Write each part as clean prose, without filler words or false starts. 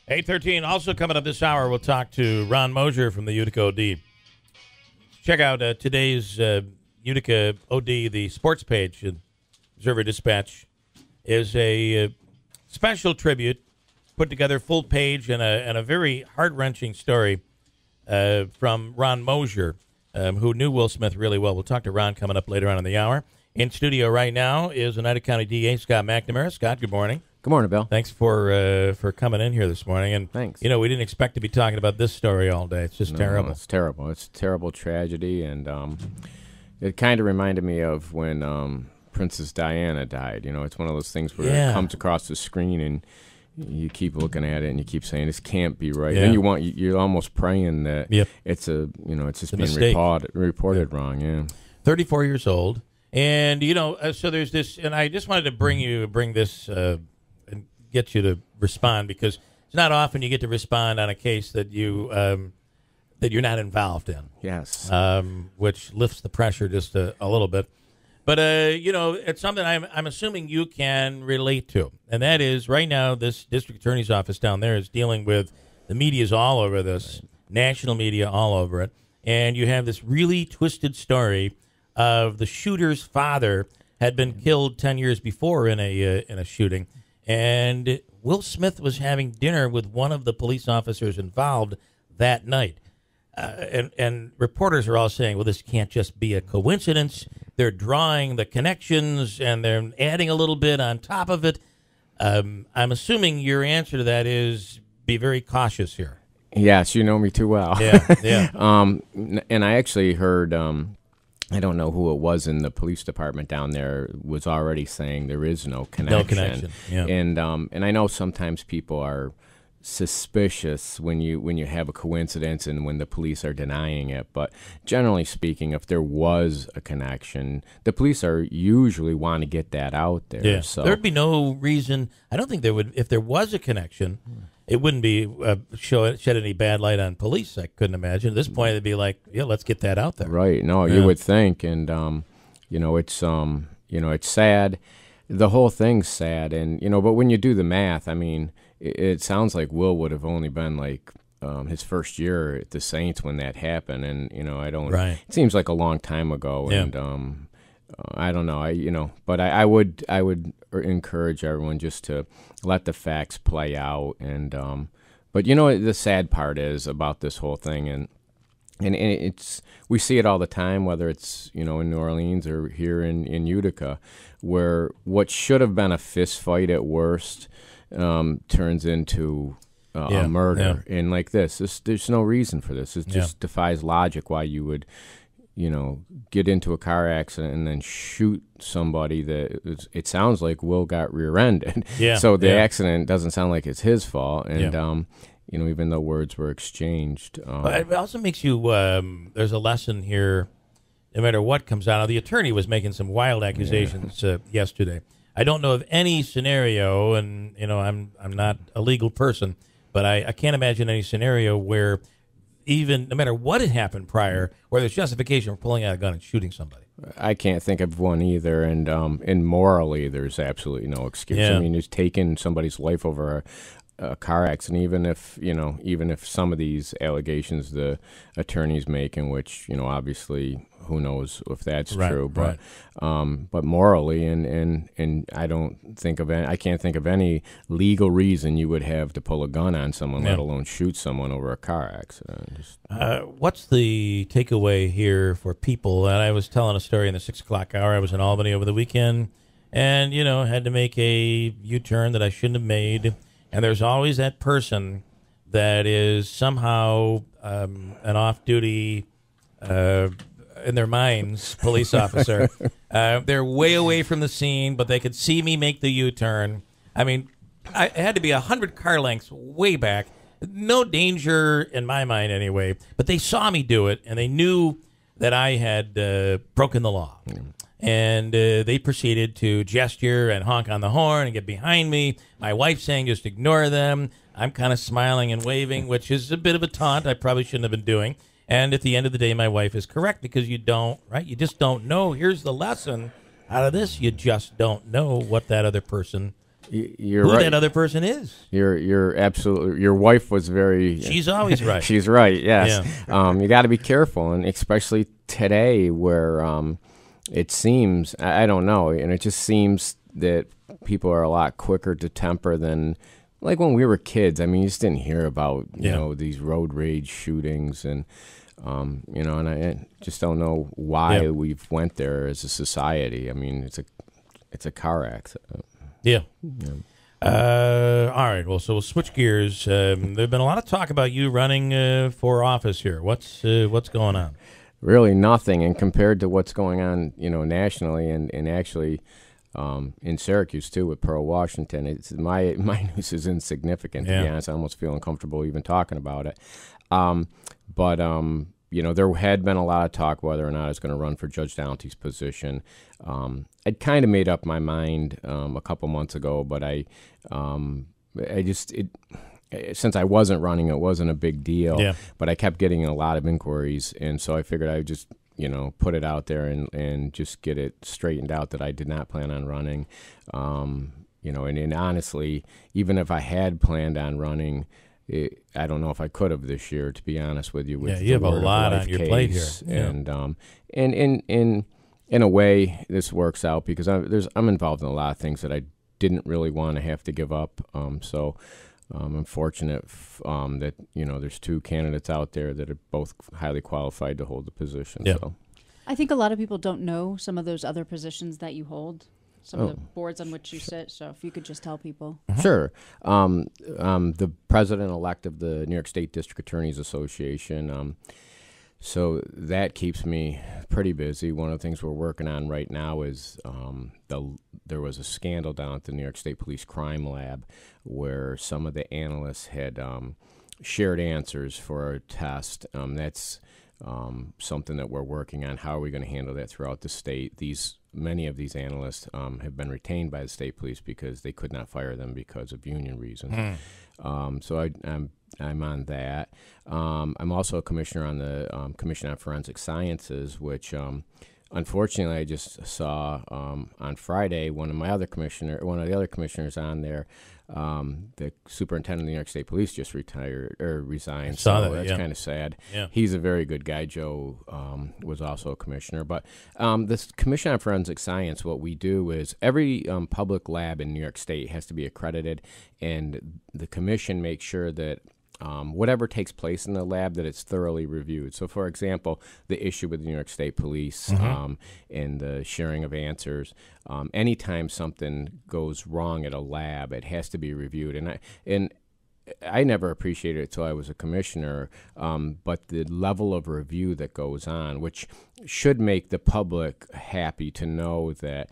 8:13. Also coming up this hour, we'll talk to Ron Mosier from the Utica OD. Check out today's Utica OD, the sports page in Observer Dispatch, is a special tribute, put together full page and a very heart-wrenching story from Ron Mosier, who knew Will Smith really well. We'll talk to Ron coming up later on in the hour. In studio right now is Oneida County DA Scott Mcnamara. Scott, good morning. Good morning, Bill. Thanks for coming in here this morning. And thanks. You know, we didn't expect to be talking about this story all day. It's just terrible. It's terrible. It's a terrible tragedy, and it kind of reminded me of when Princess Diana died. You know, it's one of those things where it comes across the screen and you keep looking at it and you keep saying this can't be right. And you're almost praying that it's just being reported wrong. Yeah. 34 years old. And, you know, so there's this, and I just wanted to bring this and get you to respond, because it's not often you get to respond on a case that you're not involved in. Yes. Which lifts the pressure just a little bit. But, you know, it's something I'm assuming you can relate to. And that is, right now, this district attorney's office down there is dealing with, the media's all over this, national media all over it. And you have this really twisted story of the shooter's father had been killed 10 years before in a shooting, and Will Smith was having dinner with one of the police officers involved that night. And reporters are all saying, well, this can't just be a coincidence. They're drawing the connections, and they're adding a little bit on top of it. I'm assuming your answer to that is be very cautious here. Yes, you know me too well. Yeah. And I actually heard... I don't know who it was in the police department down there was already saying there is no connection. No connection. Yeah. And I know sometimes people are suspicious when you have a coincidence and when the police are denying it. But generally speaking, if there was a connection, the police are usually want to get that out there. Yeah. So there'd be no reason. I don't think there would. If there was a connection, it wouldn't be shed any bad light on police. I couldn't imagine. At this point, it'd be like, yeah, let's get that out there. Right. No, you would think. And, it's sad. The whole thing's sad. And, but when you do the math, I mean, it sounds like Will would have only been like his first year at the Saints when that happened. And, it seems like a long time ago. Yeah. And, I don't know. But I would encourage everyone just to let the facts play out. And but the sad part is about this whole thing, and it's we see it all the time, whether it's in New Orleans or here in Utica, where what should have been a fist fight at worst turns into a murder. Yeah. And like there's no reason for this. It just defies logic why you would get into a car accident and then shoot somebody that it sounds like Will got rear-ended. Yeah. So the accident doesn't sound like it's his fault. And, even though words were exchanged. But it also makes you, there's a lesson here, no matter what comes out. The attorney was making some wild accusations yesterday. I don't know of any scenario, and, I'm not a legal person, but I can't imagine any scenario where even no matter what had happened prior, where there's justification for pulling out a gun and shooting somebody. I can't think of one either, and morally, there's absolutely no excuse. Yeah. I mean, it's taken somebody's life over a car accident, even if some of these allegations the attorney's making, which obviously who knows if that's true, but but morally, and I can't think of any legal reason you would have to pull a gun on someone, let alone shoot someone over a car accident. What's the takeaway here for people? And I was telling a story in the 6 o'clock hour. I was in Albany over the weekend, and had to make a U-turn that I shouldn't have made. And there's always that person that is somehow an off-duty, in their minds, police officer. They're way away from the scene, but they could see me make the U-turn. I mean, it had to be 100 car lengths way back. No danger in my mind anyway, but they saw me do it, and they knew that I had broken the law. And they proceeded to gesture and honk on the horn and get behind me. My wife saying, just ignore them. I'm kind of smiling and waving, which is a bit of a taunt I probably shouldn't have been doing. And at the end of the day, my wife is correct, because you just don't know. Here's the lesson out of this. You just don't know what that other person You're who right. that other person is. You're absolutely. Your wife was very. She's always right. She's right. Yes. Yeah. You got to be careful, and especially today, where it seems I don't know, and it just seems that people are a lot quicker to temper than like when we were kids. I mean, you just didn't hear about you know these road rage shootings and. You know, and I just don't know why we've went there as a society. I mean, it's a car accident. Yeah. All right. Well, so we'll switch gears. There's been a lot of talk about you running for office here. What's going on? Really nothing, and compared to what's going on, you know, nationally and actually in Syracuse too with Pearl Washington, it's my news is insignificant. To be honest, I almost feel uncomfortable even talking about it. But you know, there had been a lot of talk whether or not I was going to run for Judge Downty's position. I'd kind of made up my mind a couple months ago, but since I wasn't running, it wasn't a big deal. Yeah. But I kept getting a lot of inquiries, and so I figured I would just put it out there and just get it straightened out that I did not plan on running. And honestly, even if I had planned on running. I don't know if I could have this year, to be honest with you. With you have a lot on your plate here, and in a way, this works out because I'm involved in a lot of things that I didn't really want to have to give up. So I'm fortunate that there's two candidates out there that are both highly qualified to hold the position. Yeah. So I think a lot of people don't know some of those other positions that you hold. Some of the boards on which you sit. So if you could just tell people. Sure. The president-elect of the New York State District Attorneys Association. So that keeps me pretty busy. One of the things we're working on right now is there was a scandal down at the New York State Police Crime Lab where some of the analysts had shared answers for a test. That's something that we're working on. How are we going to handle that throughout the state? Many of these analysts have been retained by the state police because they could not fire them because of union reasons. So I'm on that. I'm also a commissioner on the Commission on Forensic Sciences, which unfortunately I just saw on Friday one of the other commissioners on there. The superintendent of the New York State Police just resigned. I saw that, that's kind of sad. Yeah. He's a very good guy. Joe was also a commissioner. But this Commission on Forensic Science, what we do is every public lab in New York State has to be accredited, and the commission makes sure that whatever takes place in the lab, that it's thoroughly reviewed. So, for example, the issue with the New York State Police and the sharing of answers, anytime something goes wrong at a lab, it has to be reviewed. And I never appreciated it until I was a commissioner, but the level of review that goes on, which should make the public happy to know that,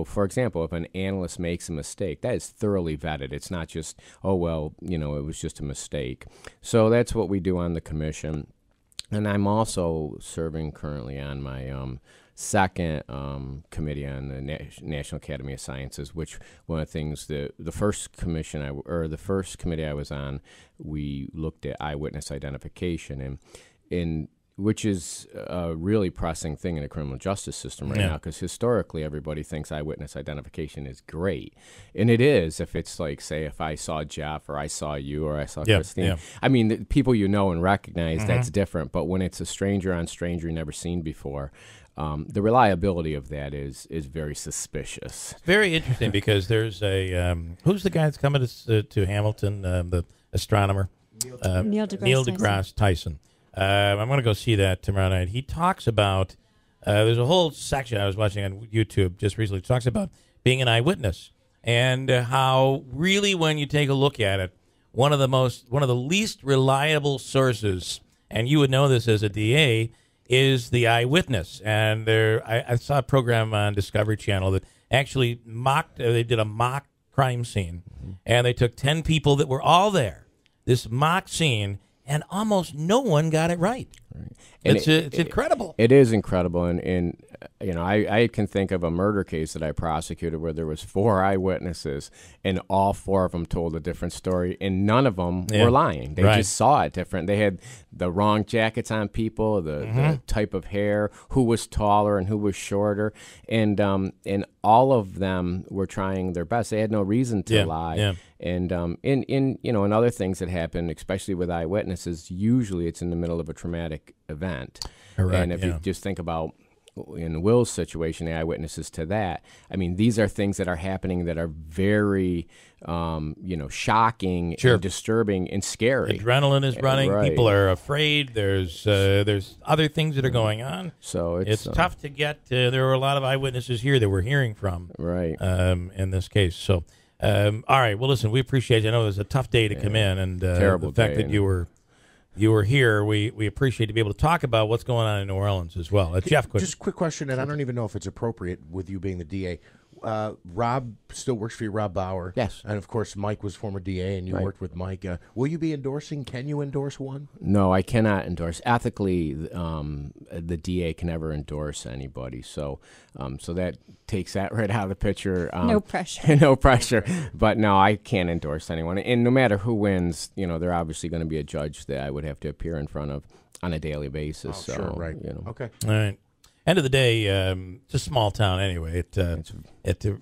for example, if an analyst makes a mistake, that is thoroughly vetted. It's not just, it was just a mistake. So that's what we do on the commission. And I'm also serving currently on my second committee on the National Academy of Sciences, which one of the things the first committee I was on, we looked at eyewitness identification, and which is a really pressing thing in the criminal justice system right now, because historically everybody thinks eyewitness identification is great, and it is if it's like, say, if I saw Jeff or I saw you or I saw Christine. Yeah. I mean, the people you know and recognize, that's different, but when it's a stranger on stranger never seen before, the reliability of that is very suspicious. Very interesting because there's a who's the guy that's coming to Hamilton, the astronomer? Neil deGrasse Tyson. I'm going to go see that tomorrow night. He talks about there's a whole section I was watching on YouTube just recently. Talks about being an eyewitness and how really, when you take a look at it, one of the least reliable sources, and you would know this as a DA, is the eyewitness. And I saw a program on Discovery Channel that actually they did a mock crime scene, and they took 10 people that were all there, this mock scene, and almost no one got it right. It's incredible. It is incredible, and I can think of a murder case that I prosecuted where there was 4 eyewitnesses, and all 4 of them told a different story, and none of them were lying. They just saw it different. They had the wrong jackets on people, the type of hair, who was taller and who was shorter, and all of them were trying their best. They had no reason to lie. Yeah. And in other things that happen, especially with eyewitnesses, usually it's in the middle of a traumatic event. Correct. And if you just think about in Will's situation, the eyewitnesses to that, I mean, these are things that are happening that are very, shocking and disturbing and scary. Adrenaline is running. People are afraid. There's other things that are going on. So it's tough to get. There were a lot of eyewitnesses here that we're hearing from. Right. In this case. So, all right. Well, listen, we appreciate it. I know it was a tough day to come in, and terrible the fact that you were here, we appreciate to be able to talk about what's going on in New Orleans as well. Jeff, just a quick question, and I don't even know if it's appropriate with you being the DA. Rob still works for you, Rob Bauer. Yes. And, of course, Mike was former DA, and you worked with Mike. Will you be endorsing? Can you endorse one? No, I cannot endorse. Ethically, the DA can never endorse anybody. So that takes that right out of the picture. No pressure. No pressure. But, no, I can't endorse anyone. And no matter who wins, they're obviously going to be a judge that I would have to appear in front of on a daily basis. Sure, right. Okay. All right. End of the day, it's a small town anyway. It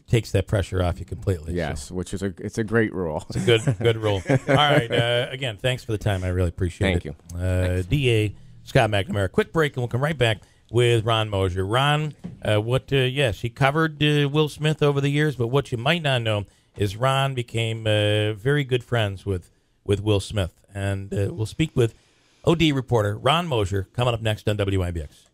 takes that pressure off you completely. Yes, so. Which is it's a great rule. It's a good rule. All right. Again, thanks for the time. I really appreciate it. Thank you. DA Scott McNamara. Quick break, and we'll come right back with Ron Mosier. Ron, yes, he covered Will Smith over the years, but what you might not know is Ron became very good friends with Will Smith. And we'll speak with OD reporter Ron Mosier coming up next on WIBX.